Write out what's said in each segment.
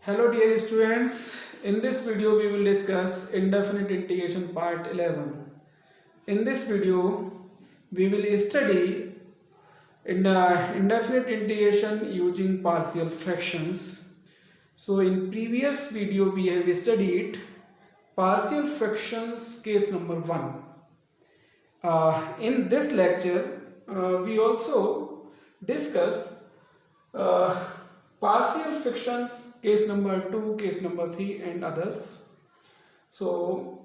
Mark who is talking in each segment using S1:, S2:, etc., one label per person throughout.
S1: Hello dear students, in this video we will discuss indefinite integration part 11. In this video we will study indefinite integration using partial fractions. So in previous video we have studied partial fractions case number 1. In this lecture we also discuss partial fractions case number 2, case number 3 and others. So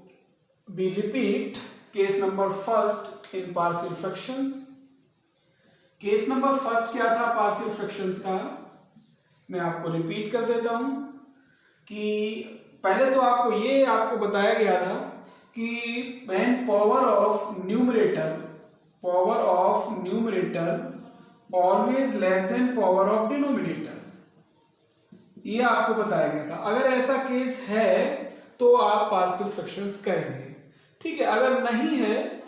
S1: we repeat case number first in partial fractions. Case number first क्या था partial fractions का, मैं आपको repeat कर देता हूं कि पहले तो आपको बताया गया था कि when power of numerator always less than power of denominator, ये आपको बताया गया था। अगर ऐसा केस है तो आप पार्शियल फ्रैक्शंस करेंगे, ठीक है। अगर नहीं है,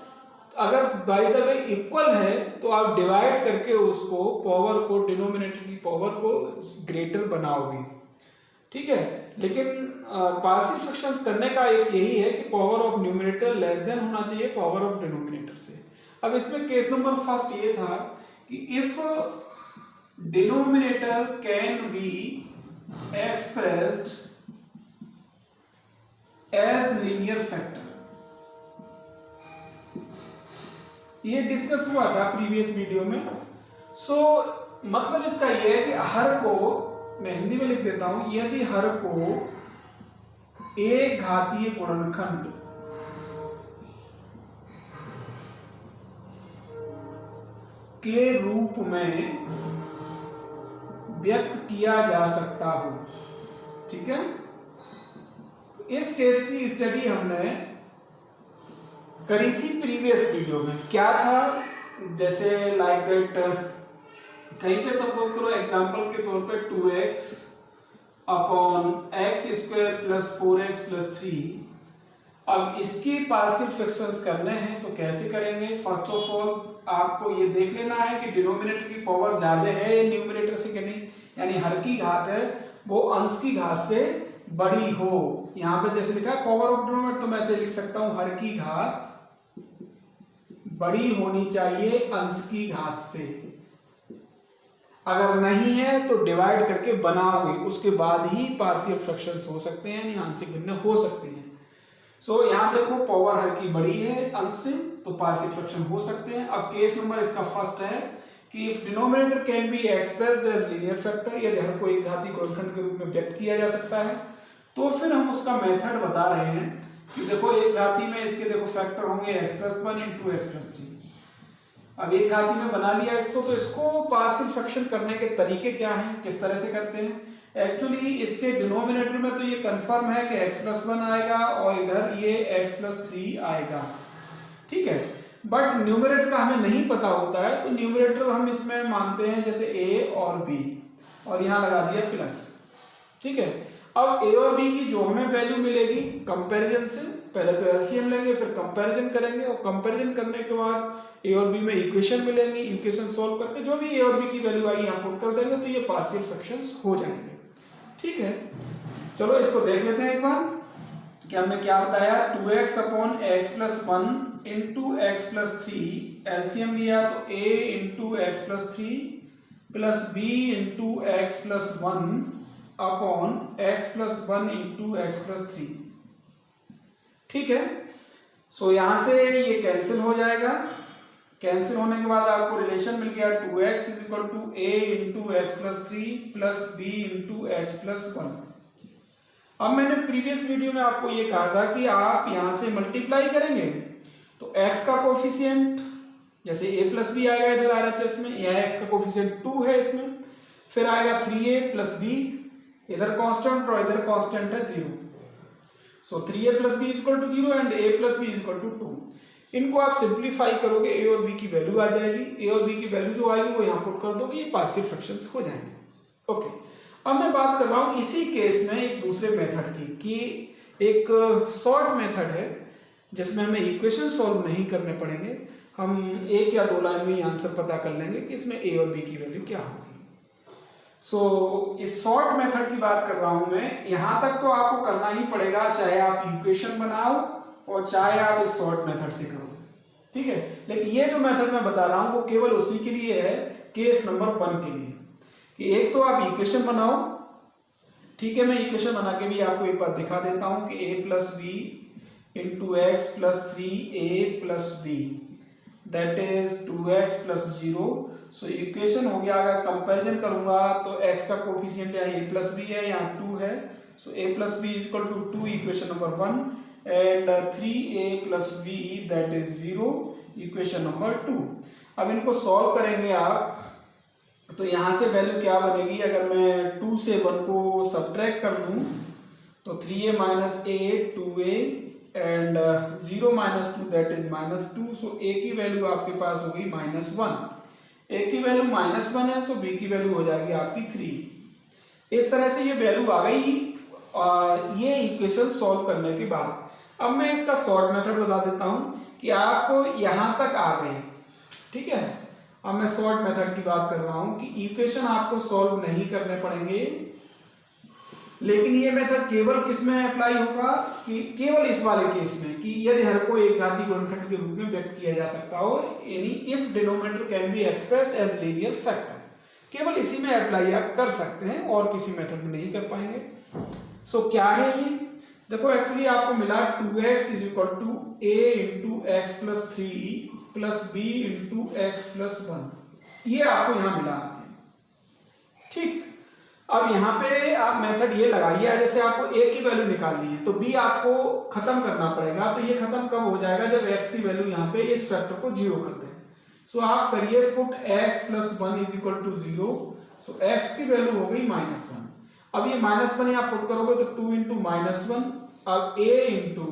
S1: अगर बाय द वे इक्वल है तो आप डिवाइड करके उसको पावर को, डिनोमिनेटर की पावर को ग्रेटर बनाओगे, ठीक है। लेकिन पार्शियल फ्रैक्शंस करने का एक यही है कि power of numerator less than होना चाहिए पावर ऑफ डिनोमिनेटर से। अब इसमें केस नंबर फर्स्ट ये था कि if denominator can be expressed as linear factor, ये डिस्कस हुआ था प्रीवियस वीडियो में। सो मतलब इसका ये है कि हर को, मैं हिंदी में लिख देता हूं, यदि हर को एक घातीय गुणनखंड के रूप में व्यक्त किया जा सकता हो, ठीक है। इस केस की स्टडी हमने करी थी प्रीवियस वीडियो में। क्या था, जैसे लाइक दैट कहीं पे सपोज करो एग्जांपल के तौर पे 2x upon x square plus 4x plus 3। अब इसकी पार्शियल फ्रैक्शंस करने हैं तो कैसे करेंगे? फर्स्ट ऑफ ऑल आपको ये देख लेना है कि डिनोमिनेटर की पावर ज्यादा है या न्यूमरेटर से, कि नहीं, यानी हर की घात है वो अंश की घात से बड़ी हो। यहां पे जैसे लिखा है पावर ऑफ डिनोमिनेटर, तो मैं ऐसे लिख सकता हूं हर की घात बड़ी होनी चाहिए अंश की घात से। अगर नहीं है तो डिवाइड करके बनाओगे, उसके बाद ही पार्शियल फ्रैक्शंस हो सकते हैं, यानी आंशिक भिन्न हो सकते हैं। सो यहां देखो पावर हर की बड़ी है अंश से, तो पार्शियल फ्रैक्शन हो सकते हैं। अब केस नंबर इसका फर्स्ट है कि if denominator can be expressed as linear factor, यदि हर को एक घातीय गुणनखंड के रूप में व्यक्त किया जा सकता है, तो फिर हम उसका मेथड बता रहे हैं कि देखो एक घाती में इसके देखो फैक्टर होंगे x+1 इंटू x+3। अब एक घाती में बना लिया इसको, तो इसको पार्शियल फ्रैक्शन करने के तरीके क्या हैं, किस तरह से करते हैं? एक्चुअली इसके डिनोमिनेटर में तो ये कंफर्म है कि x+1 आएगा और इधर ये x+3 आएगा, ठीक है। बट न्यूमरेटर का हमें नहीं पता होता है, तो न्यूमरेटर हम इसमें मानते हैं जैसे a और b, और यहां लगा दिया प्लस, ठीक है। अब a और b की जो हमें वैल्यू मिलेगी कंपैरिजन से, पहले तो एलसीएम लेंगे फिर कंपैरिजन करेंगे, और कंपैरिजन करने के बाद a और b में इक्वेशन मिलेंगी, इक्वेशन सॉल्व करके जो भी a और b की वैल्यू आई यहां पुट कर देंगे, तो ये पार्शियल फ्रैक्शंस हो जाएंगे, ठीक है। चलो इसको देख लेते हैं एक बार कि हमने क्या बताया। 2x upon x+1 into x+3, LCM लिया तो a into x+3 plus b into x+1 upon x+1 into x+3, ठीक है। सो यहां से ये कैंसिल हो जाएगा। कैंसिल होने के बाद आपको रिलेशन मिल गया 2x is equal to a into x+3 plus b into x+1। अब मैंने प्रीवियस वीडियो में आपको ये कहा था कि आप यहां से मल्टीप्लाई करेंगे तो x का कोफिशिएंट जैसे a प्लस बी आएगा इधर RHS में, यह x का कोफिशिएंट 2 है इसमें, फिर आएगा 3a प्लस b, इधर कांस्टेंट और इधर कांस्टेंट है 0। So 3a plus b is equal to 0 and a plus b is equal to 2। इनको आप सिंप्लीफाई करोगे, a और b की वैल्यू आ जाएगी, a और b की वैल्यू जो आएगी वो यहाँ पुट कर दोगे, ये पार्शियल फ्रैक्शंस हो जाएंगे, ओके। अब मैं बात कर रहा हूँ इसी केस में एक दूसरे मेथड की, कि एक शॉर्ट मेथड है जिसमें हमें इक्वेशन सॉल्व नहीं करने पड़ेंगे, हम एक या दो लाइन में ही आंसर पता कर लेंगे कि इसमें a और b की वैल्यू क्या होगी। सो इस शॉर्ट मेथड की बात कर रहा हूं मैं। यहां तक तो आपको करना ही पड़ेगा, चाहे आप इक्वेशन बनाओ और चाहे आप इस शॉर्ट मेथड से करो, ठीक है। लेकिन ये जो मेथड मैं बता रहा हूं वो केवल उसी के लिए है, केस नंबर 1 के लिए, कि एक तो आप इक्वेशन बनाओ, ठीक है। मैं इक्वेशन बना के भी आपको एक बार दिखा देता हूं कि a plus b into x plus 3a plus b that is 2x plus 0। So equation हो गया। अगर कंपैरिजन करूंगा तो x का कोफिशिएंट यहाँ a प्लस बी है, यहाँ 2 है। So a plus b is equal to 2, equation number 1, and 3a plus b that is 0, equation number 2। अब इनको सॉल्व करेंगे आप, तो यहां से वैल्यू क्या बनेगी, अगर मैं 2 से 1 को सब्ट्रैक्ट कर दूं तो 3a minus a 2a and 0 minus 2 that is minus 2। So a की वैल्यू आपके पास होगी -1, a की वैल्यू -1 है, सो b की वैल्यू हो जाएगी आपकी 3। इस तरह से ये वैल्यू आ गई ये इक्वेशन सॉल्व करने के बाद। अब मैं इसका शॉर्ट मेथड बता देता हूं कि आप यहां तक आ गए, ठीक है। अब मैं शॉर्ट मेथड की बात कर रहा हूं कि इक्वेशन आपको सॉल्व नहीं करने पड़ेंगे, लेकिन ये मेथड केवल किस में अप्लाई होगा, कि केवल इस वाले केस में, कि यदि हर को एक घातीय गुणनखंड के रूप में व्यक्त किया जा सकता हो, यानी if denominator can be expressed as linear factor, केवल इसी में अप्लाई आप कर सकते हैं और किसी मेथड में नहीं कर पाएंगे। सो क्या है ये, देखो एक्चुअली आपको मिला 2x is equal to a into x plus 3 plus b into x plus 1, ये आपको यहां मिला, ठीक। अब यहाँ पे आप मेथड ये लगाइए, जैसे आपको a की वैल्यू निकालनी है तो b आपको खत्म करना पड़ेगा। तो ये खत्म कब हो जाएगा, जब x की वैल्यू यहाँ पे इस फैक्टर को 0 कर दें। सो आप करिए put x plus 1 is equal to 0। So x की वैल्यू हो गई -1। अब ये -1 यहाँ पुट करोगे तो 2 इंटू -1, अब a इंटू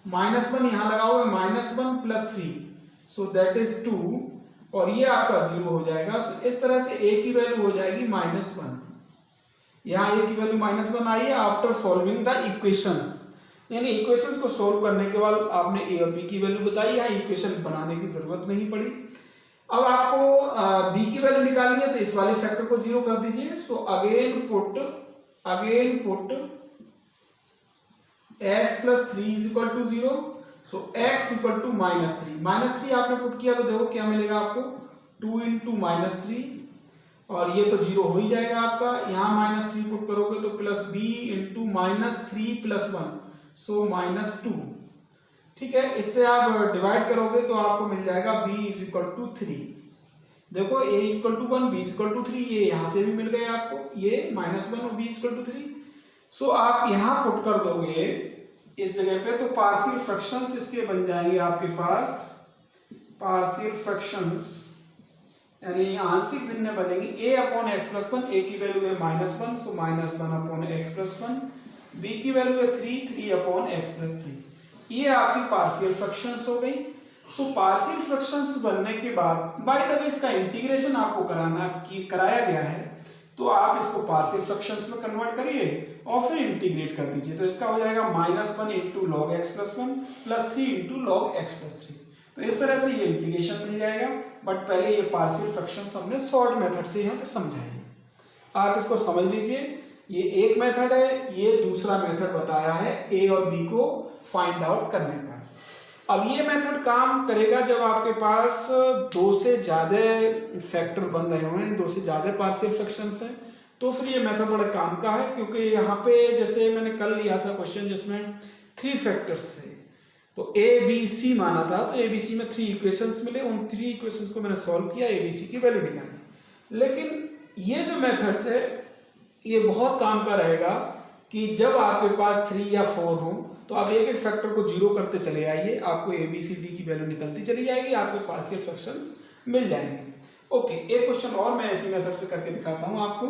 S1: -1 यहाँ लगाओगे -1 प्लस 3, सो दैट इज 2, और ये आपका 0 हो जाएगा। सो इस तरह से a की वैल्यू हो जाएगी -1। यहाँ a की वैल्यू -1 आई है आफ्टर सॉल्विंग द इक्वेशंस, यानी इक्वेशंस को सॉल्व करने के बाद आपने a और b की वैल्यू बताई, यहाँ इक्वेशन बनाने की जरूरत नहीं पड़ी। अब आपको b की वैल्यू निकालनी है तो इस वाले फैक्टर को 0 कर दीजिए। So again put x plus 3 is equal to 0। So x equal to -3 आपने पुट किया तो देखो क्या मिलेगा आपको, 2 इंटू -3, और ये तो 0 हो ही जाएगा आपका। यहाँ -3 पुट करोगे तो प्लस b इंटू -3 प्लस 1, सो -2, ठीक है। इससे आप डिवाइड करोगे तो आपको मिल जाएगा b इज इक्वल टू 3। देखो a is equal to 1, b is equal to 3, ये यहाँ से भी मिल गए आपको, ये -1 और b इज इक्वल टू 3। सो आप यहाँ पुट कर दोगे इस जगह पे, तो पार्शियल फ्रैक्शंस इसके बन जाएंगे आपके पास, पार्शियल फ्रैक्शंस यानी आंशिक भिन्न बनेंगे a upon x plus 1, a की वैल्यू है -1, सो -1 अपॉन एक्स प्लस 1, b की वैल्यू है 3 अपॉन एक्स प्लस 3। ये आपकी पार्शियल फ्रैक्शंस हो गई। सो पार्शियल फ्रैक्शंस बनने के बाद बाय द वे इसका इंटीग्रेशन आपको कराया गया है, तो आप इसको पार्शियल फ्रैक्शंस में कन्वर्ट करिए और फिर इंटीग्रेट कर दीजिए। तो इसका हो जाएगा -1 into log x plus 1 plus 3 into log x plus 3। तो इस तरह से ये इंटीग्रेशन मिल जाएगा। बट पहले ये पार्शियल फ्रैक्शंस हमने शॉर्ट मेथड से यहाँ पे समझाए, आप इसको समझ लीजिए। ये एक मेथड है, ये दूसरा मेथड बताया है a और b को फाइंड आउट करने का। अब ये मेथड काम करेगा जब आपके पास 2 से ज्यादा फैक्टर बन रहे हो, 2 से ज्यादा पार्शियल फ्रैक्शंस हैं, तो फिर ये मेथड बड़ा काम का है। क्योंकि यहाँ पे जैसे मैंने कल लिया था क्वेश्चन जिसमें 3 फैक्टर्स थे, तो a b c माना था, तो a b c में 3 इक्वेशंस मिले, उन 3 इक्वेशंस को मैंने सॉल्व किया, a b c की वैल्यू निकाली। लेकिन ये जो मेथड्स है ये बहुत काम का रहेगा कि जब आपके पास 3 या 4 हो तो आप एक एक फैक्टर को 0 करते चले आइए, आपको a b c d की वैल्यू निकलती चली जाएगी, आपके पार्शियल फ्रैक्शंस मिल जाएंगे। ओके, एक क्वेश्चन और मैं इसी मेथड से करके दिखाता हूं आपको।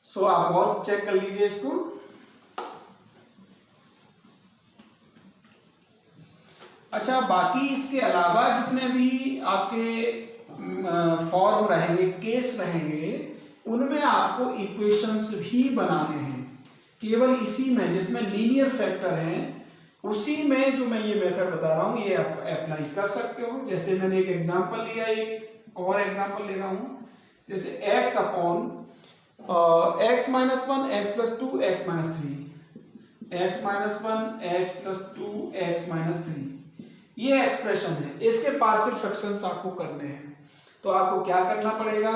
S1: सो आप और चेक कर लीजिए इसको। अच्छा, बाकी इसके अलावा जितने भी आपके फॉर्म रहेंगे, केस रहेंगे, उनमें आपको इक्वेशंस भी बनाने हैं। केवल इसी में जिसमें लीनियर फैक्टर हैं उसी में जो मैं ये मेथड बता रहा हूं ये आप अप्लाई कर सकते हो। जैसे मैंने एक एग्जांपल लिया, एक और एग्जांपल ले रहा हूं, जैसे x upon x minus one x plus to x minus three, x minus one x plus to x minus three, ये एक्सप्रेशन है। इसके पार्शियल फ्रैक्शंस आपको करने हैं, तो आपको क्या करना पड़ेगा,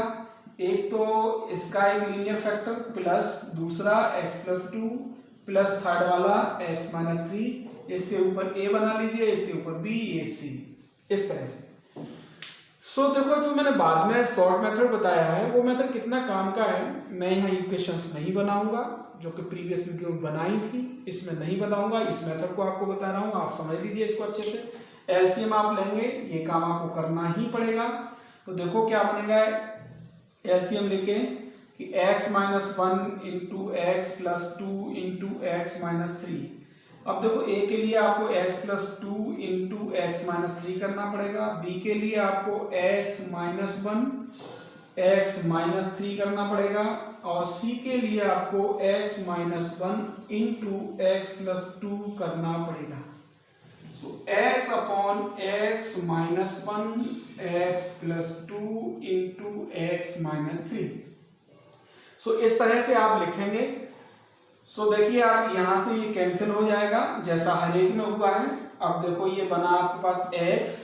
S1: एक तो इसका एक लीनियर फैक्टर प्लस दूसरा x plus two plus third वाला एक्स माइनस थ्री, इसके ऊपर ए बना लीजिए, इसके ऊपर बी, ये सी, इस तरह से। सो देखो जो मैंने बाद में शॉर्ट मेथड बताया है वो मेथड कितना काम का है, मैं यहाँ इक्वेशंस नहीं बनाऊंगा जो कि प्रीवियस वीडियो में बनाई थी, इसमें नहीं बनाऊंगा, इस मेथड को आपको बता रहा हूँ, आप समझ लीजिए इसको अच्छे से। एलसीएम आप लेंगे, ये काम आपको करना ही पड़ेगा। तो देखो क्या बनेगा, एलसीएम लेके कि x minus one into x plus two into x minus three. अब देखो a के लिए आपको x plus two into x minus three करना पड़ेगा, b के लिए आपको x minus one x minus three करना पड़ेगा, और c के लिए आपको x minus one into x plus two करना पड़ेगा। So x upon x minus one x plus two into x minus three. So इस तरह से आप लिखेंगे। सो देखिए आप यहां से ये कैंसिल हो जाएगा जैसा हर एक में हुआ है। अब देखो ये बना आपके पास x,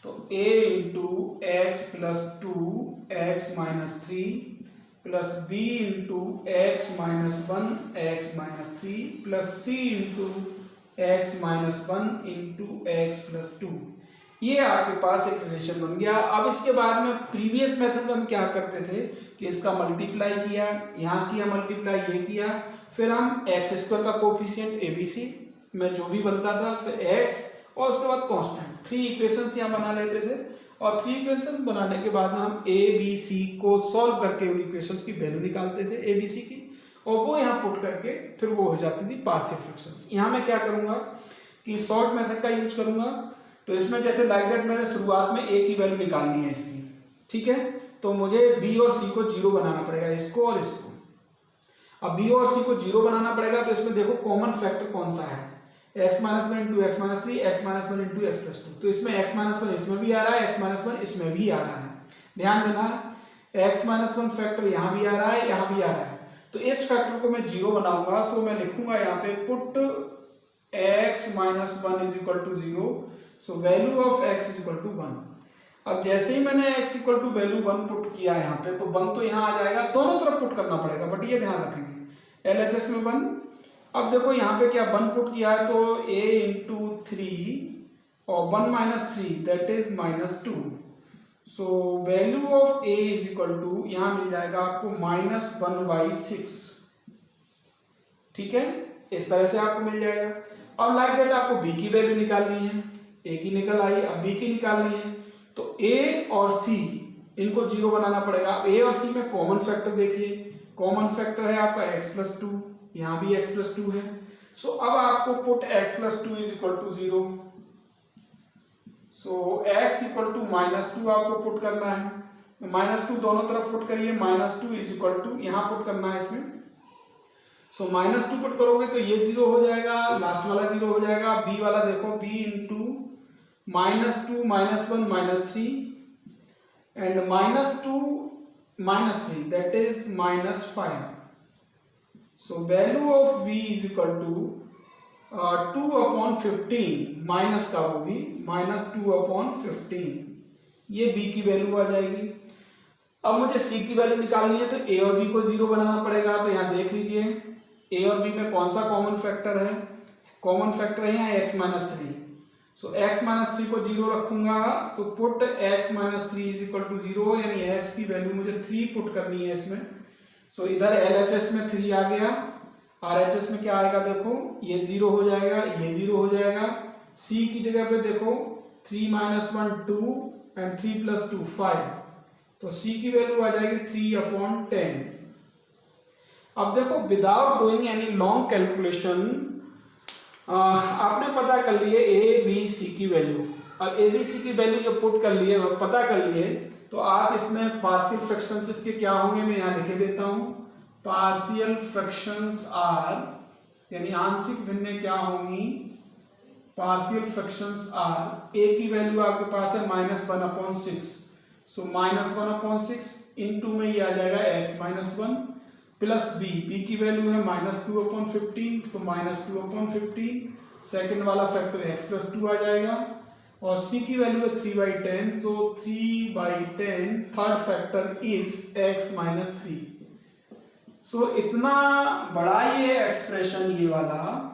S1: तो a into x plus to x minus three plus b into x minus one x minus three plus c into x minus one into x plus to. ये आपके पास एक रिलेशन बन गया। अब इसके बाद में प्रीवियस मेथड में हम क्या करते थे कि इसका मल्टीप्लाई किया, यहाँ किया मल्टीप्लाई, ये किया, फिर हम एक्स स्क्वायर का कोफिशिएंट एबीसी में जो भी बनता था, फिर एक्स और उसके बाद कांस्टेंट, थ्री इक्वेशंस यहाँ बना लेते थे। और थ्री इक्वेशंस बनाने के बाद में हम ए बी सी को सॉल्व करके उन इक्वेशंस की वैल्यू निकालते थे ए बी सी की, और वो यहाँ पुट करके फिर वो हो जाती थी पार्शियल फ्रैक्शंस। यहाँ मैं क्या करूंगा कि शॉर्ट मेथड का यूज करूंगा। तो इसमें जैसे लाइक दैट मैंने शुरुआत में ए की वैल्यू निकालनी है इसकी, ठीक है, तो मुझे बी और सी को जीरो बनाना पड़ेगा, इसको और इसको। अब बी और सी को जीरो बनाना पड़ेगा, तो इसमें देखो कॉमन फैक्टर कौन सा है, x minus one into x minus three, x minus one into x plus to. तो इसमें एक्स माइनस वन इसमें भी आ रहा है, एक्स माइनस वन इसमें भी आ रहा है, ध्यान देना, एक्स माइनस वन फैक्टर यहाँ भी आ रहा है, यहाँ भी आ रहा है। तो इस फैक्टर को मैं जीरो बनाऊंगा। सो मैं लिखूंगा यहाँ पे put x minus one is equal to zero, so value of x is equal to one. अब जैसे ही मैंने x equal to value one put किया यहाँ पे, तो वन तो यहाँ आ जाएगा, दोनों तरफ पुट करना पड़ेगा, बट ये ध्यान रखेंगे LHS में वन। अब देखो यहाँ पे क्या वन पुट किया है, तो a इंटू थ्री और one minus three that is minus two. So value of a is equal to यहां मिल जाएगा आपको माइनस वन बाई सिक्स, ठीक है, इस तरह से आपको मिल जाएगा। अब लाइक दैट आपको b की वैल्यू निकालनी है, a की निकल आई, अब b की निकालनी है, तो a और c इनको जीरो बनाना पड़ेगा। अब a और c में कॉमन फैक्टर देखिए, कॉमन फैक्टर है आपका x प्लस टू, यहाँ भी x प्लस टू है। सो अब आपको put x plus two is equal to zero, so x equal to minus two आपको पुट करना है, माइनस टू दोनों तरफ पुट करिए, minus two is equal to यहाँ पुट करना है इसमें। सो माइनस टू पुट करोगे तो ये जीरो हो जाएगा, लास्ट वाला जीरो हो जाएगा। b वाला देखो b into minus two minus one minus three and minus two minus three that is minus five. So value of v is equal to two upon fifteen, minus का वो भी minus two upon fifteen, ये b की value आ जाएगी। अब मुझे c की वैल्यू निकालनी है, तो a और b को जीरो बनाना पड़ेगा। तो यहाँ देख लीजिए a और b में कौन सा कॉमन फैक्टर है, कॉमन फैक्टर है यहाँ x minus three. So x minus three को जीरो रखूंगा, so put x minus three is equal to zero, यानी x की वैल्यू मुझे थ्री पुट करनी है इसमें। सो इधर LHS में थ्री आ गया, RHS में क्या आएगा देखो, ये जीरो हो जाएगा, ये जीरो हो जाएगा। c की जगह पे देखो three minus one two and three plus two five, तो c की वैल्यू आ जाएगी थ्री अपॉन टेन। अब देखो without doing any long calculation आपने पता कर लिए a b c की वैल्यू। अब a b c की वैल्यू जब पुट कर लिए और पता कर लिए, तो आप इसमें पार्शियल फ्रैक्शंस इसके क्या होंगे मैं यहाँ लिख देता हूँ। पार्शियल फ्रैक्शंस आर, यानी आंशिक भिन्नें क्या होंगी, पार्शियल फ्रैक्शंस आर, a की वैल्यू आपके पास है minus one upon six, so minus one upon six into में ये आ जाएगा x minus one plus b की वैल्यू है -2/15, तो -2/15, सेकेंड वाला फैक्टर x+2 आ जाएगा, और c की वैल्यू है 3/10, तो 3/10 थर्ड फैक्टर इज x-3। सो इतना बड़ा ये एक्सप्रेशन ये वाला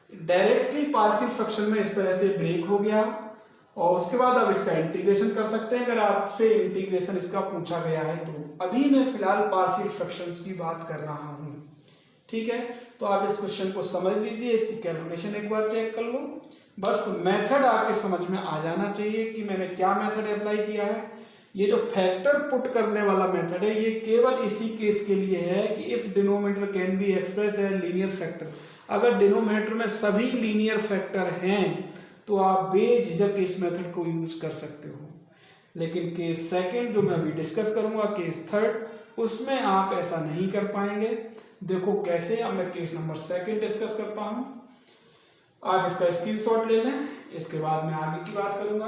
S1: डायरेक्टली पार्शियल फ्रैक्शन में इस तरह से ब्रेक हो गया, और उसके बाद अब इसका इंटीग्रेशन कर सकते हैं अगर आपसे इंटीग्रेशन इसका पूछा गया है तो। अभी मैं फिलहाल पार्शियल फ्रैक्शंस की बात कर रहा हूं, ठीक है। तो आप इस क्वेश्चन को समझ लीजिए, इसकी कैलकुलेशन एक बार चेक कर लो, बस मेथड आपके समझ में आ जाना चाहिए कि मैंने क्या मेथड अप्लाई किया है। ये जो फैक्टर पुट करने वाला मेथड है ये केवल इसी केस के लिए है कि if denominator can be express as linear factor, अगर डिनोमिनेटर में सभी लीनियर फैक्टर हैं तो आप बेझिझक इस मेथड को यूज कर सकते हो। लेकिन केस सेकंड जो मैं अभी डिस्कस करूंगा, केस थर्ड, उसमें आप ऐसा नहीं कर पाएंगे। देखो कैसे, अब मैं केस नंबर सेकंड डिस्कस करता हूं, आप इसका स्क्रीनशॉट ले लें, इसके बाद मैं आगे की बात करूंगा।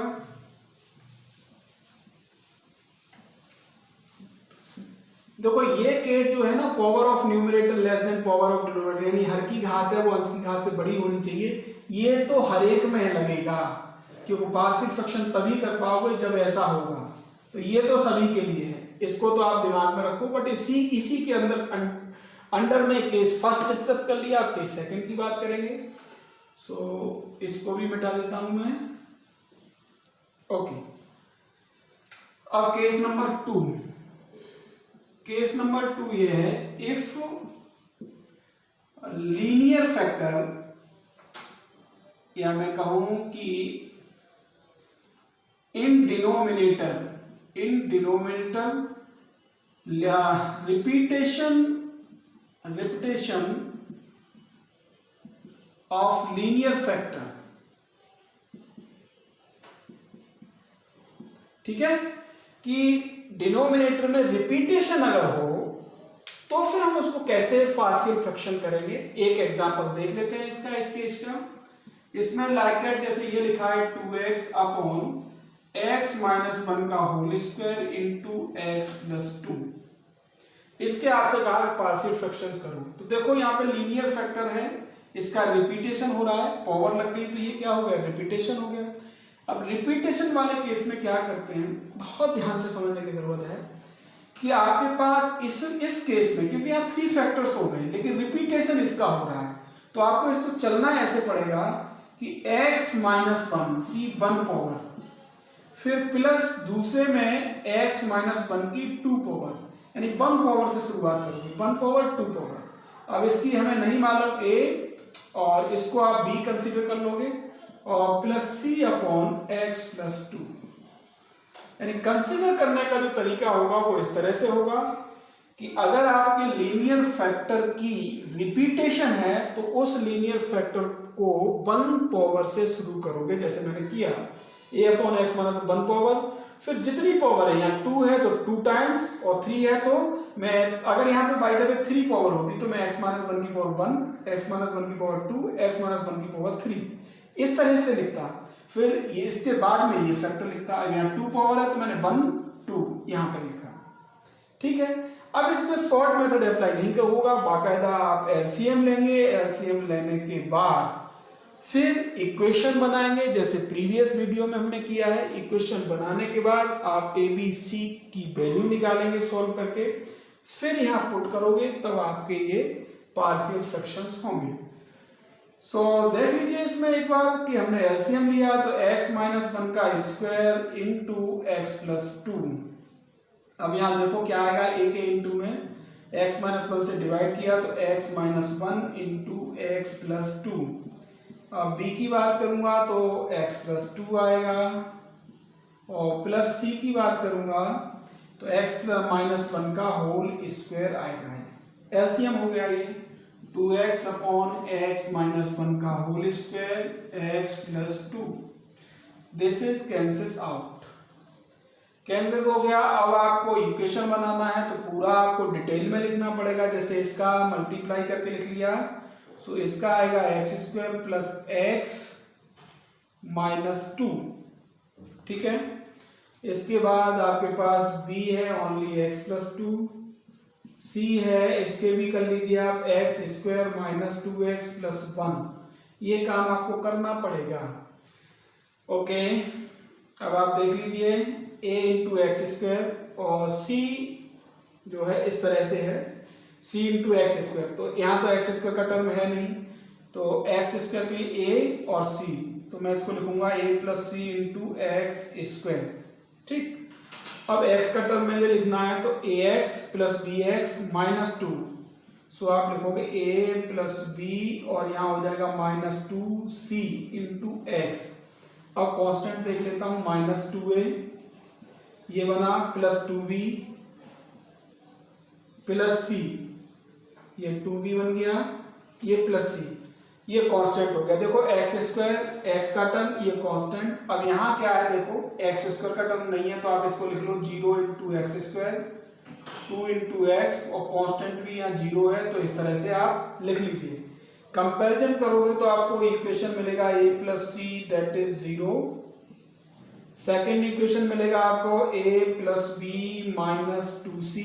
S1: देखो ये केस जो है ना, power of numerator less than power of denominator, यानी हर की घात है वो अंश की घात से बड़ी होनी चाहिए, ये तो हर एक में लगेगा, क्योंकि पार्शियल फ्रैक्शन तभी कर पाओगे जब ऐसा होगा। तो ये तो सभी के लिए है, इसको तो आप दिमाग में रखो। बट इसी के अंडर में केस फर्स्ट डिस्कस कर लिया, अब केस सेकंड की बात करेंगे। सो इसको भी मिटा देता हूं मैं, ओके। अब केस नंबर 2, केस नंबर 2 ये है, इफ लीनियर फैक्टर, या मैं कहूं कि in denominator repetition of linear factor, ठीक है, कि डिनोमिनेटर में रिपीटेशन अगर हो तो फिर हम उसको कैसे पार्शियल फ्रैक्शन करेंगे। एक एग्जांपल देख लेते हैं इसका, इस केस का। इसमें लाइक दैट, जैसे ये लिखा है 2x अपॉन x-1 का होल स्क्वायर इंटू x+2, इसके आपसे कहा पार्शियल फ्रैक्शंस करो। तो देखो यहाँ पे लीनियर फैक्टर है, इसका रिपीटेशन हो रहा है, पावर लग गई तो ये क्या हो गया, रिपीटेशन हो गया। अब रिपीटेशन वाले केस में क्या करते हैं, बहुत ध्यान से समझने की जरूरत है कि आपके पास इस केस में, क्योंकि यहाँ 3 फैक्टर्स हो गए लेकिन रिपीटेशन इसका हो रहा है, तो आपको इसको चलना ऐसे पड़ेगा कि x-1 की 1 पावर, फिर प्लस दूसरे में x-1 की 2 पावर, यानी 1 पावर से शुरुआत करोगे, 1 पावर 2 पावर। अब इसकी हमें नहीं मालूम a, और इसको आप b कंसीडर कर लोगे, और प्लस c अपॉन x+2, यानी कंसीडर करने का जो तरीका होगा वो इस तरह से होगा कि अगर आपके लीनियर फैक्टर की रिपीटेशन है तो उस लीनियर फैक्टर को 1 पावर से शुरू करोगे, जैसे मैंने किया a upon x minus 1 power, फिर जितनी पावर है, यहाँ 2 है तो 2 टाइम्स, और 3 है तो मैं, अगर यहाँ पे बाय द वे 3 पावर होती तो मैं x-1 की पावर 1, x-1 की पावर 2, x-1 की पावर 3 इस तरह से लिखता। फिर ये इसके बाद में ये फैक्टर लिखता, यहाँ 2 पावर है तो मैंने 1 2 यहाँ पर लिखा, ठीक है। अब इसमें शॉर्ट मेथड अप्लाई नहीं होगा, बाकायदा आप एलसीएम लेंगे, एलसीएम लेने के बाद फिर इक्वेशन बनाएंगे, जैसे प्रीवियस वीडियो में हमने किया है। इक्वेशन बनाने के बाद आप ए बी सी की वैल्यू निकालेंगे सॉल्व करके, फिर यहाँ पुट करोगे, तब आपके ये पार्शियल फ्रैक्शंस होंगे। सो देख लीजिए इसमें एक बात कि हमने एलसीएम लिया तो x-1 का स्क्वायर इंटू x+2। अब यहाँ देखो क्या आएगा, a के इंटू में x-1 से डिवाइड किया तो x-1 इंटू x+2। अब b की बात करूंगा तो x+2 आएगा, और प्लस c की बात करूंगा तो x-1 का होल स्क्वायर आएगा। एलसीएम हो गया ये 2x अपॉन x-1 का whole square x+2, this is cancels out, cancel हो गया। अब आपको इक्वेशन बनाना है तो पूरा आपको डिटेल में लिखना पड़ेगा, जैसे इसका मल्टीप्लाई करके लिख लिया, सो इसका आएगा x² प्लस x-2, ठीक है। इसके बाद आपके पास b है ओनली x+2, c है, इसके भी कर लीजिए आप x square minus 2x plus 1, ये काम आपको करना पड़ेगा। ओके, अब आप देख लीजिए a इंटू एक्स स्क्वायर और c जो है इस तरह से है c इंटू एक्स स्क्वायर, तो यहाँ तो एक्स स्क्वायर का टर्म है नहीं, तो एक्स स्क्वायर के लिए a और c, तो मैं इसको लिखूंगा a plus c into x square. ठीक, अब x का टर्म मुझे लिखना है तो ax plus b x minus 2, so आप लिखोगे a प्लस बी और यहाँ हो जाएगा माइनस 2c इंटू एक्स। अब कांस्टेंट देख लेता हूँ, माइनस 2a ये बना प्लस 2b प्लस c, ये 2b बन गया, ये प्लस c, ये कांस्टेंट हो गया। देखो एक्स स्क्वायर एक्स का टर्म ये कांस्टेंट, अब यहाँ क्या है देखो एक्स स्क्वायर का टर्म नहीं है तो आप इसको लिख लो 0 into x square 2 into x, और कांस्टेंट भी यहाँ 0 है, तो इस तरह से आप लिख लीजिए। कंपैरिजन करोगे तो आपको इक्वेशन मिलेगा a plus c that is 0, second equation मिलेगा आपको a plus b minus 2c,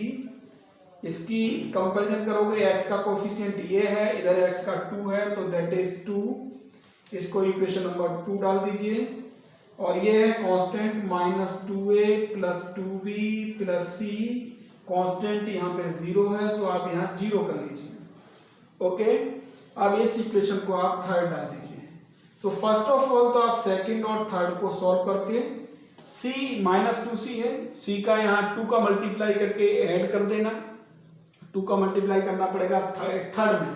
S1: इसकी कंपैरिजन करोगे x का कोफिशिएंट ये है, इधर x का 2 है तो दैट इज 2, इसको इक्वेशन नंबर 2 डाल दीजिए, और ये है constant minus 2a plus 2b plus c, constant यहाँ पे 0 है, सो आप यहाँ 0 कर लीजिए। ओके, अब इस इक्वेशन को आप थर्ड डाल दीजिए। सो फर्स्ट ऑफ ऑल तो आप सेकंड और थर्ड को सॉल्व करके c माइनस 2c है, c का यहाँ 2 का मल्टीप्लाई करके ऐड कर देना, 2 का मल्टीप्लाई करना पड़ेगा थर्ड में,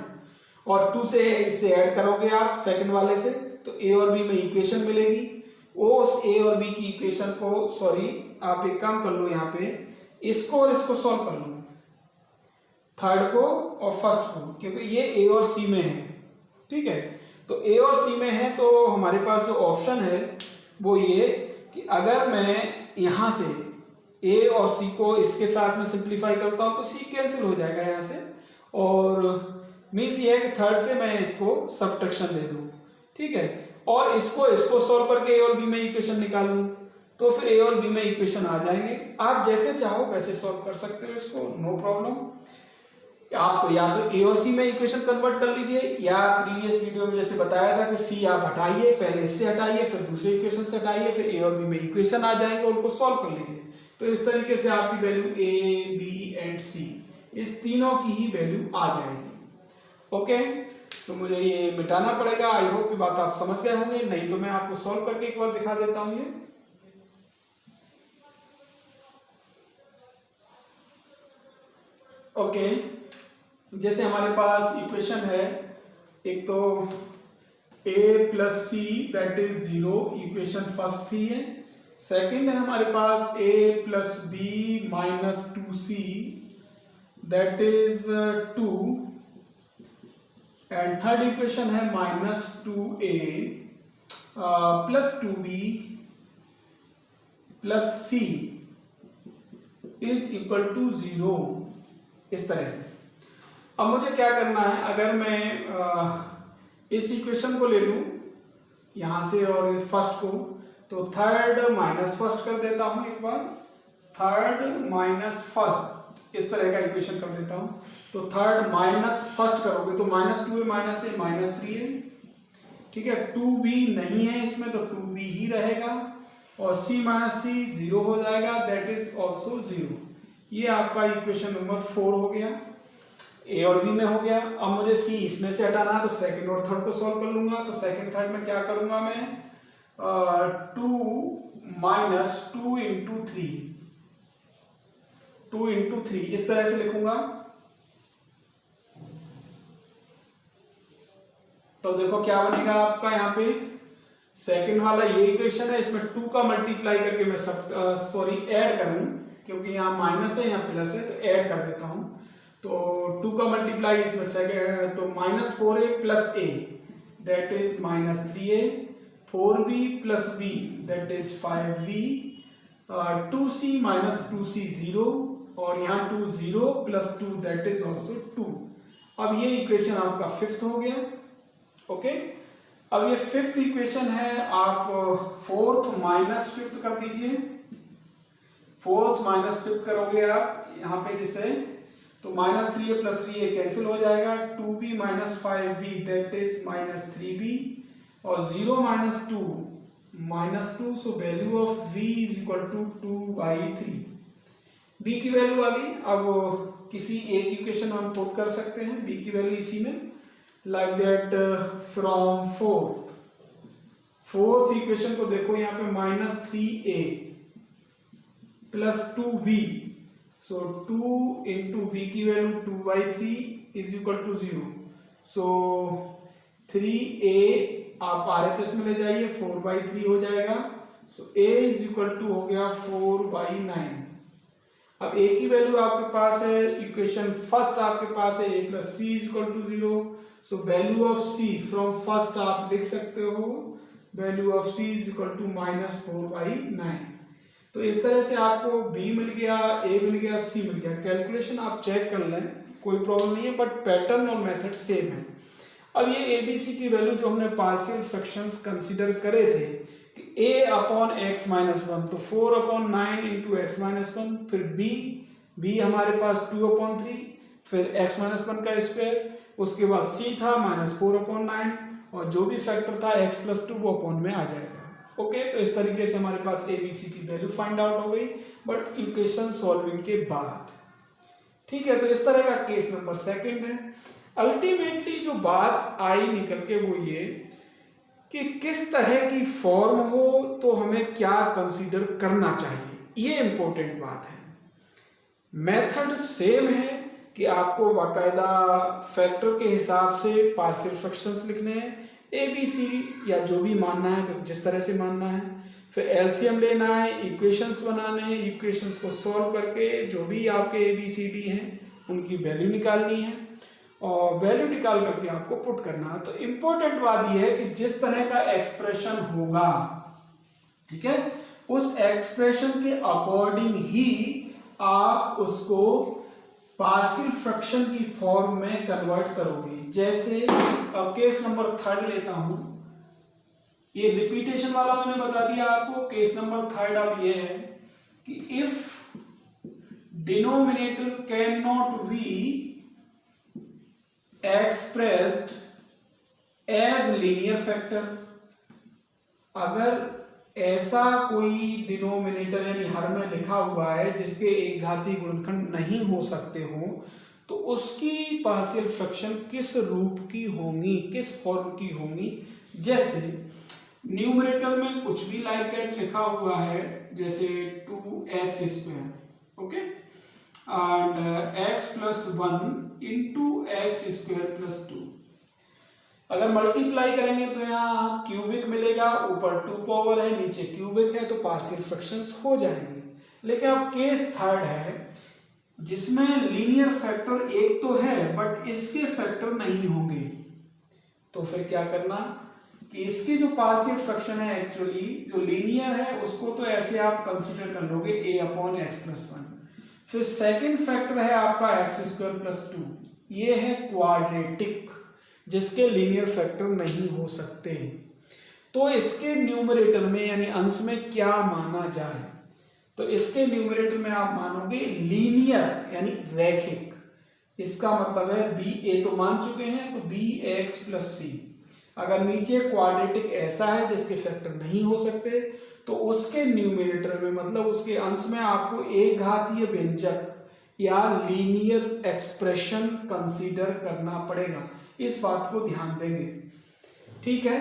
S1: और 2 से इससे ऐड करोगे आप सेकंड वाले से तो a और b में इक्वेशन मिलेगी। उस a और b की इक्वेशन को, सॉरी आप एक काम कर लो, यहाँ पे इसको और इसको सॉल्व कर लो, थर्ड को और फर्स्ट को, क्योंकि ये a और c में है। ठीक है, तो a और c में है तो हमारे पास जो ऑप्शन है वो ये कि अगर मैं यहाँ से a और c को इसके साथ में सिंप्लीफाई करता हूँ तो c कैंसिल हो जाएगा यहाँ से, और मीन्स ये है कि थर्ड से मैं इसको सब्ट्रैक्शन दे दूँ। ठीक है, और इसको सॉल्व करके a और b में इक्वेशन निकालूं तो फिर a और b में इक्वेशन आ जाएंगे। आप जैसे चाहो वैसे सॉल्व कर सकते हो इसको, नो प्रॉब्लम। आप तो या तो a और c में इक्वेशन कन्वर्ट कर लीजिए, या प्रीवियस वीडियो में जैसे बताया था कि c आप हटाइए, पहले इससे हटाइए फिर दूसरे इक्वेशन से हटाइए, फिर a और b में इक्वेशन आ जाएंगे, उनको सॉल्व कर लीजिए। तो इस तरीके से आपकी value a, b and c इस तीनों की ही वैल्यू आ जाएगी। ओके, तो मुझे ये मिटाना पड़ेगा। आई होप ये बात आप समझ गए होंगे, नहीं तो मैं आपको सॉल्व करके एक बार दिखा देता हूं ये। ओके, जैसे हमारे पास इक्वेशन है, एक तो a plus c that is 0, equation first थी है। सेकंड है हमारे पास a plus b minus 2c that is 2, and third equation है minus 2a plus 2b plus c is equal to 0, इस तरह से। अब मुझे क्या करना है, अगर मैं इस इक्वेशन को ले लूं यहां से और फर्स्ट को, तो थर्ड माइनस फर्स्ट कर देता हूं एक बार, थर्ड माइनस फर्स्ट इस तरह का इक्वेशन कर देता हूं। तो थर्ड माइनस फर्स्ट करोगे तो माइनस 2 माइनस ए माइनस 3 है। ठीक है, 2b नहीं है इसमें तो 2b ही रहेगा, और c माइनस सी 0 हो जाएगा, दैट इज ऑल्सो 0। ये आपका इक्वेशन नंबर 4 हो गया, a और b में हो गया। अब मुझे c इसमें से हटाना है तो सेकंड और थर्ड को सॉल्व कर लूंगा। तो सेकंड थर्ड में क्या करूंगा मैं, 2 माइनस 2 इंटू 3, 2 इंटू 3 इस तरह से लिखूंगा। तो देखो क्या बनेगा आपका, यहाँ पे सेकंड वाला ये इक्वेशन है, इसमें 2 का मल्टीप्लाई करके मैं ऐड करूं, क्योंकि यहाँ माइनस है यहाँ प्लस है, तो ऐड कर देता हूं। तो 2 का मल्टीप्लाई इसमें सेकंड, तो minus 4a plus a that is minus 3a, 4b plus b that is 5b, 2c minus 2c 0, और यहाँ 2 0 प्लस 2 दैट इज ऑल्सो 2। अब ये इक्वेशन आपका फिफ्थ हो गया। ओके, अब ये फिफ्थ इक्वेशन है, आप फोर्थ माइनस फिफ्थ कर दीजिए। फोर्थ माइनस फिफ्थ करोगे आप यहाँ पे, जिससे तो -3a प्लस 3a कैंसिल हो जाएगा, 2b minus 5v that is -3b, और 0 minus 2 so value of v is equal to 2/3। b की वैल्यू आ गई। अब किसी एक इक्वेशन हम पुट कर सकते हैं b की वैल्यू इसी में, like that from fourth equation को देखो, यहाँ पे -3a प्लस 2b, सो 2 इंटू बी की value 2/3 is equal to 0, so 3a आप RHS में ले जाइए 4/3 हो जाएगा, सो a इज इक्वल टू हो गया 4/9। अब a की वैल्यू आपके पास है, इक्वेशन फर्स्ट आपके पास है a plus c is equal to 0, so value of c from first आप लिख सकते हो, value of c is equal to -4/9। तो इस तरह से आपको b मिल गया, a मिल गया, c मिल गया। कैलकुलेशन आप चेक कर लें, कोई प्रॉब्लम नहीं है, बट पैटर्न और मेथड सेम है। अब ये abc की वैल्यू जो हमने पार्शियल फ्रैक्शंस कंसीडर करे थे कि a अपॉन x माइनस 1, तो 4/9 इंटू x माइनस 1, फिर b हमारे पास 2/3, फिर x माइनस 1 का स्क्वायर, उसके बाद c था -4/9, और जो भी फैक्टर था x प्लस 2 वो अपॉन में आ जाएगा। ओके, तो इस तरीके से हमारे पास abc की वैल्यू फाइंड आउट हो गई, बट इक्वेशन सॉल्विंग के बाद। ठीक है, तो इस तरह का केस नंबर सेकंड है। अल्टीमेटली जो बात आई निकल के वो ये कि किस तरह की फॉर्म हो तो हमें क्या कंसीडर करना चाहिए, ये इंपॉर्टेंट बात है। मेथड सेम है कि आपको बाकायदा फैक्टर के हिसाब से पार्शियल फ्रैक्शंस लिखने हैं, ABC या जो भी मानना है तो जिस तरह से मानना है, फिर एलसीएम लेना है, इक्वेशंस बनाने हैं, इक्वेशंस को सॉल्व करके जो भी आपके ABCD हैं उनकी वैल्यू निकालनी है, और वैल्यू निकाल करके आपको पुट करना है। तो इंपॉर्टेंट बात यह है कि जिस तरह का एक्सप्रेशन होगा, ठीक है, उस एक्सप्रेशन के अकॉर्डिंग ही आप उसको पार्शियल फ्रैक्शन की फॉर्म में कन्वर्ट करोगे। जैसे अब केस नंबर थर्ड लेता हूं, ये रिपीटेशन वाला मैंने बता दिया आपको। केस नंबर थर्ड अब ये है कि if denominator can not be expressed as linear factor, अगर ऐसा कोई डिनोमिनेटर यानी हर में लिखा हुआ है जिसके एक घातीय गुणनखंड नहीं हो सकते हो, तो उसकी पार्शियल फ्रैक्शन किस रूप की होंगी, किस फॉर्म की होंगी। जैसे न्यूमरेटर में कुछ भी लाइक दैट लिखा हुआ है, जैसे 2x², okay, and x plus 1 into x² plus 2। अगर मल्टीप्लाई करेंगे तो यहाँ क्यूबिक मिलेगा, ऊपर 2 पावर है, नीचे क्यूबिक है, तो पार्शियल फ्रैक्शंस हो जाएंगे। लेकिन अब केस थर्ड है जिसमें लीनियर फैक्टर एक तो है बट इसके फैक्टर नहीं होंगे, तो फिर क्या करना कि इसकी जो पार्शियल फ्रैक्शन है एक्चुअली जो लीनियर है उसको तो ऐसे आप कंसीडर कर लोगे a/x+1। फिर सेकंड फैक्टर है आपका x² प्लस 2, ये है क्वाड्रेटिक जिसके लीनियर फैक्टर नहीं हो सकते। तो इसके न्यूमरेटर में यानी अंश में क्या माना जाए, तो इसके न्यूमरेटर में आप मानोगे लीनियर यानी रैखिक। इसका मतलब है a तो मान चुके हैं, तो bx प्लस c। अगर नीचे क्वाड्रेटिक ऐसा है जिसके फैक्टर नहीं हो सकते, तो उसके न्यूमरेटर में मतलब उसके अंश में आपको एक घातीय व्यंजक या लीनियर एक्सप्रेशन कंसीडर करना पड़ेगा। इस बात को ध्यान देंगे, ठीक है।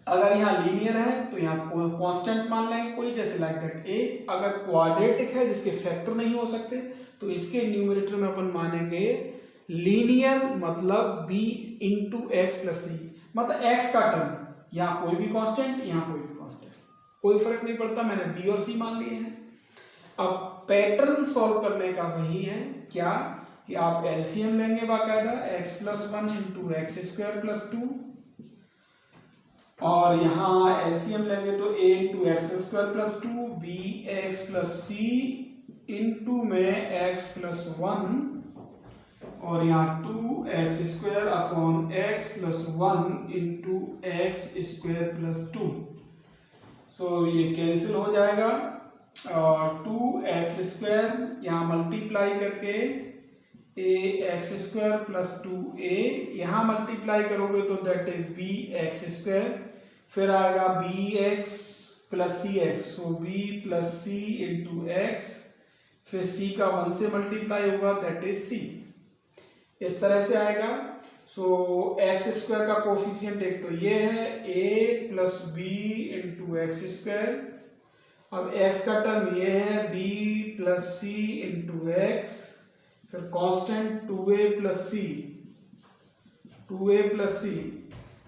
S1: अगर यहाँ लीनियर है तो यहाँ कांस्टेंट मान लेंगे कोई, जैसे लाइक दैट a। अगर क्वाड्रेटिक है जिसके फैक्टर नहीं हो सकते, तो इसके न्यूमरेटर में अपन मानेंगे लीनियर, मतलब b इंटू एक्स प्लस सी, मतलब x का टर्म, यहाँ कोई भी कांस्टेंट, यहाँ कोई भी कांस्टेंट, कोई फर्क नहीं पड़ता, मैंने b और c मान लिए हैं। अब पैटर्न सॉल्व करने का वही है क्या कि आप एलसीएम लेंगे बाकायदा, x plus 1 into x² plus 2, और यहाँ एलसीएम लेंगे तो a into x² plus 2, bx plus c into में x प्लस 1, और यहाँ 2x² upon x plus 1 into x² plus 2। सो ये कैंसिल हो जाएगा, और 2x² यहाँ मल्टीप्लाई करके ए एक्स स्क्वायर प्लस 2a, यहाँ मल्टीप्लाई करोगे तो that is b x square, फिर आएगा b x plus c x, so b plus c into x, फिर c का 1 से मल्टीप्लाई होगा दैट इज c, इस तरह से आएगा। सो एक्स स्क्वायर का कोफिशिएंट एक तो ये है a plus b into x square, अब x का टर्म ये है b plus c into x, फिर कांस्टेंट 2a प्लस सी,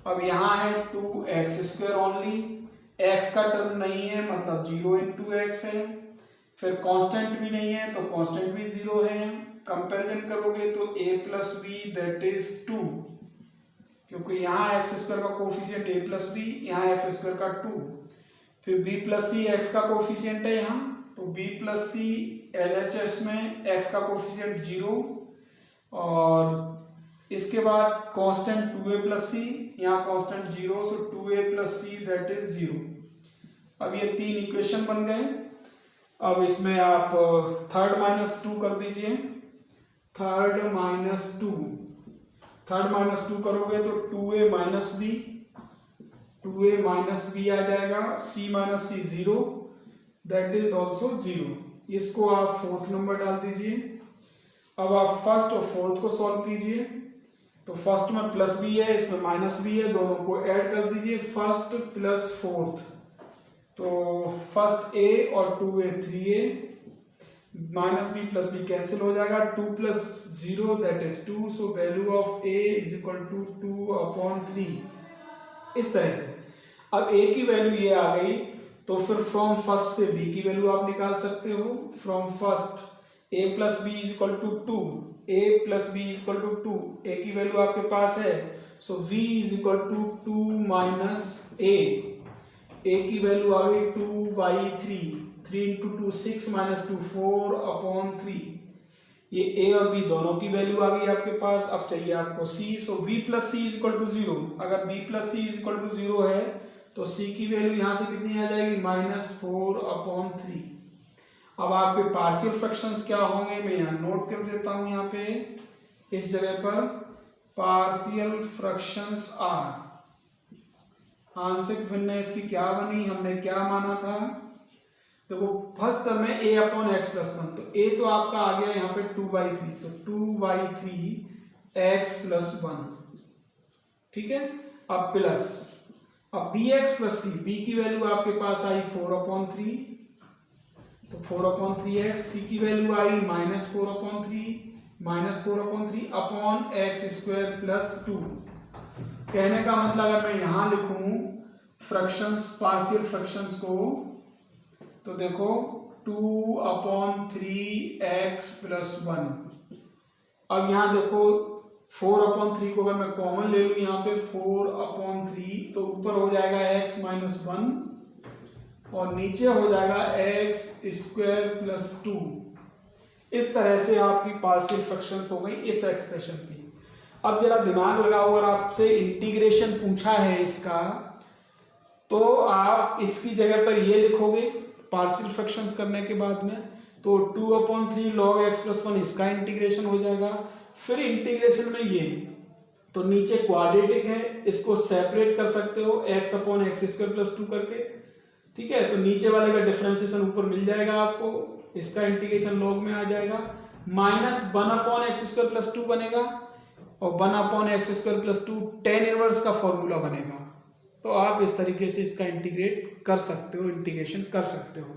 S1: अब यहाँ है 2x स्क्वायर ओनली, x का टर्म नहीं है मतलब 0 इंटू एक्स है, फिर कांस्टेंट भी नहीं है तो कांस्टेंट भी 0 है, कंपैरिजन करोगे तो a plus b that is 2, क्योंकि यहाँ एक्स स्क्वायर का कोफिशिएंट a प्लस बी, यहाँ एक्स स्क्वायर का 2, फिर b प्लस सी एक्स का कोफिशिएंट है यहाँ, तो b प्लस सी LHS में x का कोफिशिएंट 0, और इसके बाद कांस्टेंट 2a प्लस सी, यहाँ constant 0, so 2a plus c that is 0। अब ये 3 इक्वेशन बन गए। अब इसमें आप थर्ड माइनस 2 कर दीजिए, थर्ड माइनस टू करोगे तो 2a माइनस बी आ जाएगा, c minus c 0 that is also 0, इसको आप फोर्थ नंबर डाल दीजिए। अब आप फर्स्ट और फोर्थ को सॉल्व कीजिए, तो फर्स्ट में प्लस बी है, इसमें माइनस बी है, दोनों को ऐड कर दीजिए, फर्स्ट प्लस फोर्थ, तो फर्स्ट a और 2a 3a, minus b plus b cancel हो जाएगा, 2 plus 0 that is 2, so value of a is equal to 2/3, इस तरह से। अब a की वैल्यू ये आ गई, तो फिर फ्रॉम फर्स्ट से b की वैल्यू आप निकाल सकते हो। From first a plus b is equal to 2, a plus b is equal to 2, a की वैल्यू आपके पास है, so v is equal to 2 minus a की वैल्यू आ गई 2/3, 3 इंटू 2 6 माइनस 2 4/3, ये a और b दोनों की वैल्यू आ गई आपके पास। अब चाहिए आपको c, so b plus c is equal to 0, अगर b plus c is equal to 0 है तो c की वैल्यू यहां से कितनी आ जाएगी, -4/3। अब आपके पार्शियल फ्रैक्शंस क्या होंगे, मैं यहाँ नोट कर देता हूं, यहाँ पे इस जगह पर पार्शियल फ्रैक्शंस आर, आंशिक भिन्न इसकी क्या बनी, हमने क्या माना था, तो वो फर्स्ट टर्म में a/x प्लस 1, तो a तो आपका आ गया यहाँ पे 2/3, सो 2/3 x प्लस 1, ठीक है। अब प्लस, अब bx प्लस c, b की वैल्यू आपके पास आई 4/3, तो 4/3x, c की वैल्यू आई -4/3 अपॉन x स्क्वायर प्लस 2। कहने का मतलब अगर मैं यहां लिखूं फ्रैक्शंस, पार्शियल फ्रैक्शंस को, तो देखो 2/3x प्लस 1, अब यहां देखो 4/3 को अगर मैं कॉमन ले लूं यहाँ पे 4/3, तो ऊपर हो जाएगा x माइनस 1 और नीचे हो जाएगा x स्क्वायर प्लस 2। इस तरह से आपकी पार्शियल फ्रैक्शंस हो गई इस एक्सप्रेशन की। अब जरा दिमाग लगाओ, अगर आपसे इंटीग्रेशन पूछा है इसका, तो आप इसकी जगह पर ये लिखोगे पार्शियल फ्रैक्शंस करने के बाद में, तो 2/3 log x प्लस 1 इसका इंटीग्रेशन हो जाएगा। फिर इंटीग्रेशन में ये, तो नीचे क्वाड्रेटिक है, इसको सेपरेट कर सकते हो x/x स्क्वायर प्लस 2 करके, ठीक है। तो नीचे वाले का डिफरेंशिएशन ऊपर मिल जाएगा आपको, इसका इंटीग्रेशन लॉग में आ जाएगा, -1/x स्क्वायर प्लस 2 बनेगा, और 1/x square plus 2 tan inverse का फॉर्मूला बनेगा। तो आप इस तरीके से इसका इंटीग्रेट कर सकते हो, इंटीग्रेशन कर सकते हो।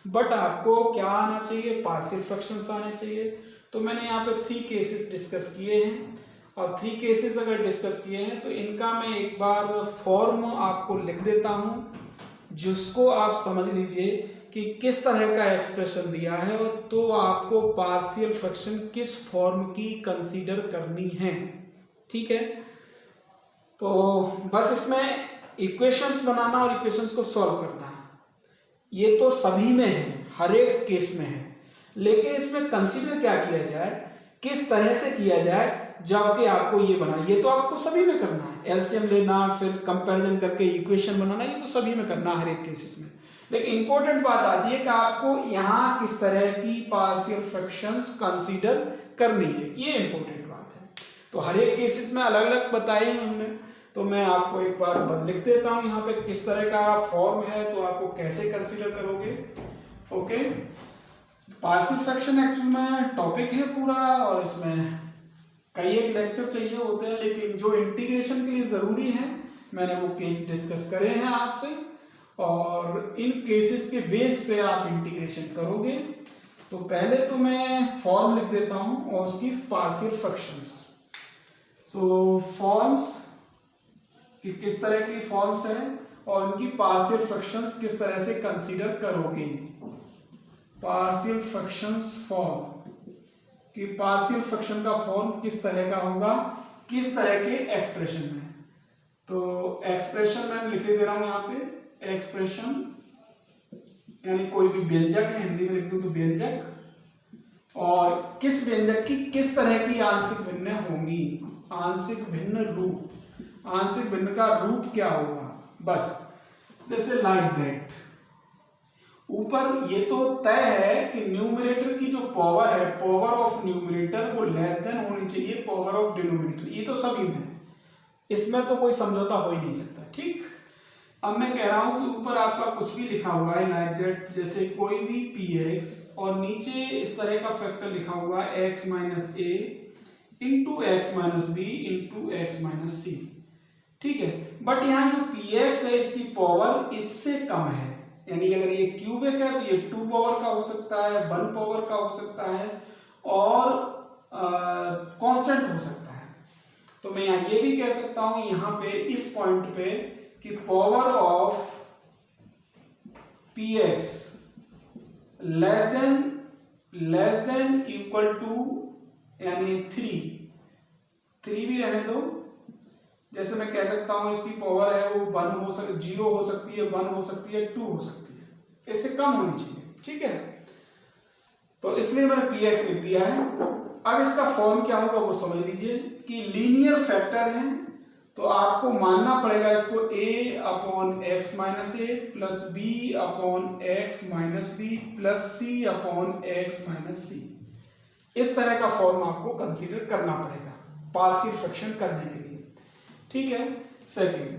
S1: बट आपको क्या आना चाहिए, पार्शियल फ्रैक्शंस आने चाहिए। तो मैंने यहाँ पे 3 केसेस डिस्कस किए हैं, और 3 केसेस अगर डिस्कस किए हैं तो इनका मैं एक बार फॉर्म आपको लिख देता हूँ, जिसको आप समझ लीजिए कि किस तरह का एक्सप्रेशन दिया है, और तो आपको पार्शियल फ्रैक्शन किस फॉर्म की कंसीडर करनी है, ठीक है। तो बस इसमें इक्वेशंस बनाना और इक्वेशंस को सॉल्व करना है, ये तो सभी में है, हर एक केस में है, लेकिन इसमें कंसीडर क्या किया जाए, किस तरह से किया जाए, जबकि आपको ये बनाना, ये तो आपको सभी में करना है, एलसीएम लेना, फिर कंपैरिजन करके इक्वेशन बनाना, ये तो सभी में करना है हर एक केसेस में। लेकिन इंपॉर्टेंट बात आती है कि आपको यहाँ किस तरह की पार्शियल फ्रैक्शंस कंसीडर करनी है, ये इंपॉर्टेंट बात है। तो हर एक केसेस में अलग अलग बताए हैं हमने, तो मैं आपको एक बार लिख देता हूँ यहाँ पे किस तरह का फॉर्म है, तो आपको कैसे कंसीडर करोगे। ओके, पार्शियल फ्रैक्शन एक्चुअल में टॉपिक है पूरा, और इसमें कई एक लेक्चर चाहिए होते हैं, लेकिन जो इंटीग्रेशन के लिए जरूरी है मैंने वो केस डिस्कस करे हैं आपसे, और इन केसेस के बेस पे आप इंटीग्रेशन करोगे। तो पहले तो मैं फॉर्म लिख देता हूं और उसकी पार्शियल फ्रैक्शंस। सो फॉर्म्स कि किस तरह की फॉर्म्स है और उनकी पार्शियल फ्रैक्शंस किस तरह से कंसीडर करोगे। पार्शियल फ्रैक्शंस फॉर्म कि पार्शियल फ्रैक्शन का फॉर्म किस तरह का होगा, किस तरह के एक्सप्रेशन में। तो एक्सप्रेशन मैं लिख दे रहा हूं यहाँ पे, एक्सप्रेशन यानी कोई भी व्यंजक है, हिंदी में लिख दूं तो व्यंजक, और किस व्यंजक की किस तरह की आंशिक भिन्न होंगी, आंशिक भिन्न रूप, आंशिक भिन्न का रूप क्या होगा, बस जैसे लाइक दैट। ऊपर ये तो तय है कि न्यूमरेटर की जो पावर है, पावर ऑफ न्यूमरेटर वो लेस देन होनी चाहिए पावर ऑफ डिनोमिनेटर, ये तो सभी में, इसमें तो कोई समझौता हो ही नहीं सकता। ठीक, अब मैं कह रहा हूं कि ऊपर आपका कुछ भी लिखा हुआ है लाइक दैट, जैसे कोई भी px और नीचे इस तरह का फैक्टर लिखा हुआ है x minus a into x minus b into x minus c. ठीक है, बट यहाँ जो px है इसकी पावर इससे कम है, यानी अगर ये क्यूबिक है तो ये 2 पावर का हो सकता है, 1 पावर का हो सकता है, और कांस्टेंट हो सकता है। तो मैं यहाँ ये भी कह सकता हूं यहाँ पे इस पॉइंट पे कि power of px less than equal to यानी 3 भी रहने दो, जैसे मैं कह सकता हूं इसकी पावर है वो 1 हो सकती, 0 हो सकती है, 1 हो सकती है, 2 हो सकती है, इससे कम होनी चाहिए। ठीक है, तो इसलिए मैंने px लिख दिया है। अब इसका फॉर्म क्या होगा वो समझ लीजिए कि लीनियर फैक्टर है, तो आपको मानना पड़ेगा इसको a upon x minus a plus b upon x minus b plus c upon x minus c. इस तरह का फॉर्म आपको कंसीडर करना पड़ेगा पार्शियल फ्रैक्शन करने के लिए। ठीक है, सेकंड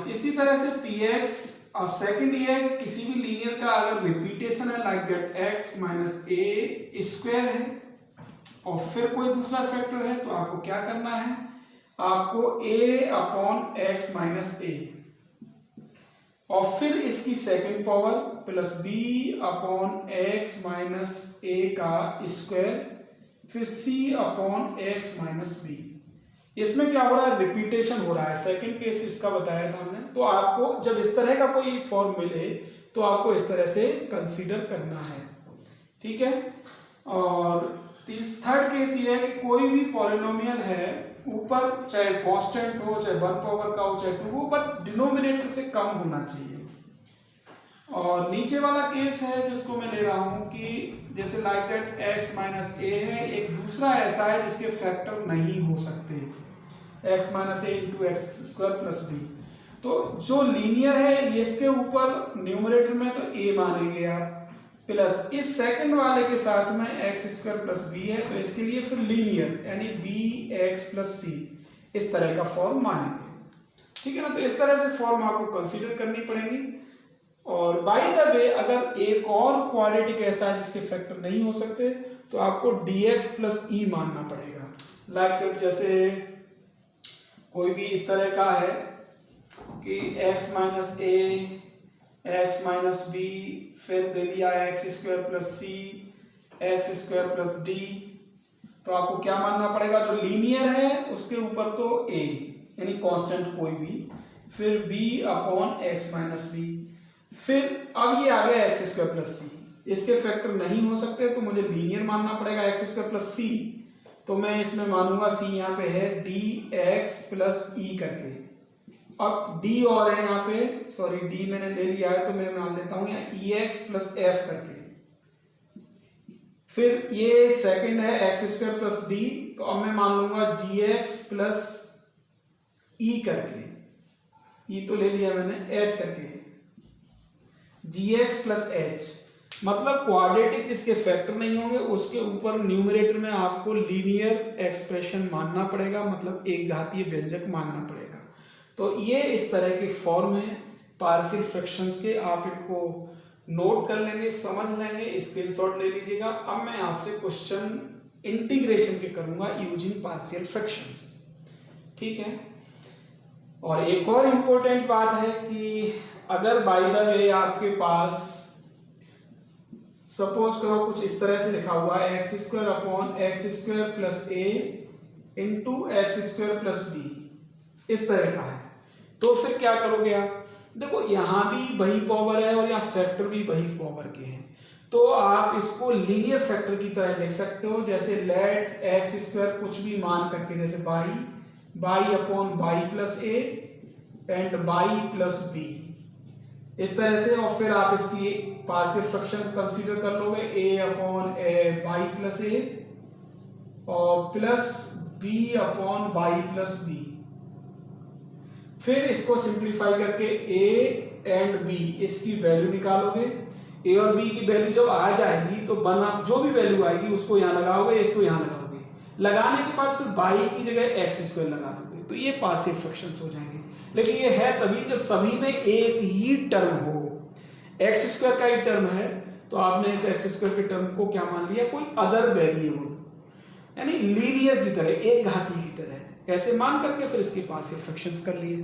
S1: इसी तरह से px, अब सेकंड ये है किसी भी लीनियर का अगर रिपीटेशन है like that x minus A square है और फिर कोई दूसरा फैक्टर है, तो आपको क्या करना है, आपको a upon x minus a और फिर इसकी second power plus b upon x minus a का स्क्वायर, फिर c upon x minus b. इसमें क्या हो रहा है, रिपीटेशन हो रहा है। सेकंड केस इसका बताया था हमने। तो आपको जब इस तरह का कोई फॉर्म मिले तो आपको इस तरह से कंसीडर करना है। ठीक है, और थर्ड केस ये है कि कोई भी पॉलिनोमियल है, ऊपर चाहे कांस्टेंट हो, चाहे 1 पावर का हो, चाहे 2 हो, बट डिनोमिनेटर से कम होना चाहिए। और नीचे वाला केस है जिसको मैं ले रहा हूं कि जैसे लाइक दैट x माइनस ए है, एक दूसरा ऐसा है जिसके फैक्टर नहीं हो सकते, x minus a into x square plus b. तो जो लीनियर है ये इसके ऊपर न्यूमरेटर में तो a मानेंगे आप, प्लस इस सेकंड वाले के साथ में एक्स स्क्वायर प्लस बी है, तो इसके लिए फिर लीनियर यानी बी एक्स प्लस सी, इस तरह का फॉर्म मानेंगे। ठीक है ना, तो इस तरह से फॉर्म आपको कंसीडर करनी पड़ेगी। और बाय द वे अगर एक और क्वाड्रेटिक ऐसा है जिसके फैक्टर नहीं हो सकते, तो आपको dx प्लस ई मानना पड़ेगा। लाइक दैट जैसे कोई भी इस तरह का है कि x माइनस ए एक्स माइनस बी, फिर दे दिया x square plus c x square plus D, तो आपको क्या मानना पड़ेगा, जो लीनियर है उसके ऊपर तो a यानी कांस्टेंट कोई भी, फिर b upon x minus b, फिर अब ये आ गया एक्स स्क्वायर प्लस सी, इसके फैक्टर नहीं हो सकते तो मुझे लीनियर मानना पड़ेगा एक्स स्क्वायर प्लस सी, तो मैं इसमें मानूंगा c यहाँ पे है डी एक्स प्लस ई करके। अब d और है यहाँ पे, सॉरी d मैंने ले लिया है तो मैं मान लेता हूं यहाँ ई एक्स प्लस एफ करके, फिर ये सेकंड है एक्स स्क्वायर प्लस डी, तो अब मैं मान लूंगा जी एक्स प्लस ई करके, ई तो ले लिया मैंने एच करके, gx प्लस एच, मतलब क्वाड्रेटिक जिसके फैक्टर नहीं होंगे उसके ऊपर न्यूमरेटर में आपको लीनियर एक्सप्रेशन मानना पड़ेगा, मतलब एक घातीय व्यंजक मानना पड़ेगा। तो ये इस तरह के फॉर्म है पार्शियल फ्रैक्शंस के, आप इनको नोट कर लेंगे, समझ लेंगे, स्क्रीनशॉट ले लीजिएगा। अब मैं आपसे क्वेश्चन इंटीग्रेशन के करूंगा यूजिंग पार्शियल फ्रैक्शंस, ठीक है। और एक और इंपॉर्टेंट बात है कि अगर बाय द वे आपके पास सपोज करो कुछ इस तरह से लिखा हुआ है x square upon x square plus a into x square plus b, इस तरह का है, तो फिर क्या करोगे आप? देखो यहां भी वही पावर है और यहाँ फैक्टर भी वही पावर के हैं, तो आप इसको लीनियर फैक्टर की तरह लिख सकते हो, जैसे लेट एक्स स्क्वायर कुछ भी मान करके, जैसे by upon by plus a and by plus b, इस तरह से। और फिर आप इसकी पार्शियल फ्रैक्शन कंसीडर कर लोगे a upon a by plus a और plus b upon by plus b. फिर इसको सिंप्लीफाई करके ए एंड बी इसकी वैल्यू निकालोगे, ए और बी की वैल्यू जब आ जाएगी तो बना जो भी वैल्यू आएगी उसको यहां लगाओगे, इसको यहां लगाओगे, लगाने के बाद फिर बाई की जगह एक्स स्क्वायर लगा दोगे, तो ये पार्शियल फ्रैक्शंस हो जाएंगे। लेकिन ये है तभी जब सभी में एक ही टर्म हो, एक्स स्क्वायर का ही टर्म है तो आपने इस एक्स स्क्वायर के टर्म को क्या मान लिया, कोई अदर वेरिएबल, यानी लीनियर की तरह, एक घाती की तरह, ऐसे मान करके फिर इसके पार्शियल फ्रैक्शंस कर लिए,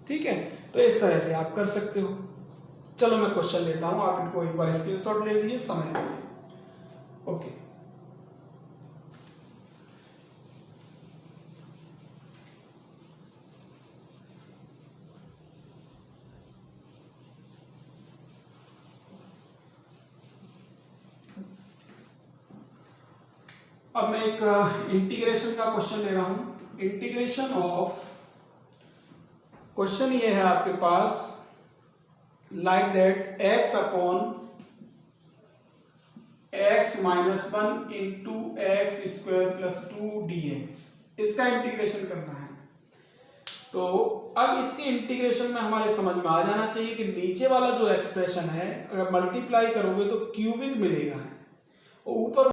S1: ठीक है। तो इस तरह से आप कर सकते हो। चलो मैं क्वेश्चन लेता हूं, आप इनको एक बार स्क्रीनशॉट ले लीजिए, समझ लीजिए। ओके, अब मैं एक इंटीग्रेशन का क्वेश्चन ले रहा हूं। इंटीग्रेशन ऑफ, क्वेश्चन ये है आपके पास like that x upon x minus 1 into x square plus 2 dx, इसका इंटीग्रेशन करना है। तो अब इसके इंटीग्रेशन में हमारे समझ में आ जाना चाहिए कि नीचे वाला जो एक्सप्रेशन है अगर मल्टीप्लाई करोगे तो क्यूबिक मिलेगा, ऊपर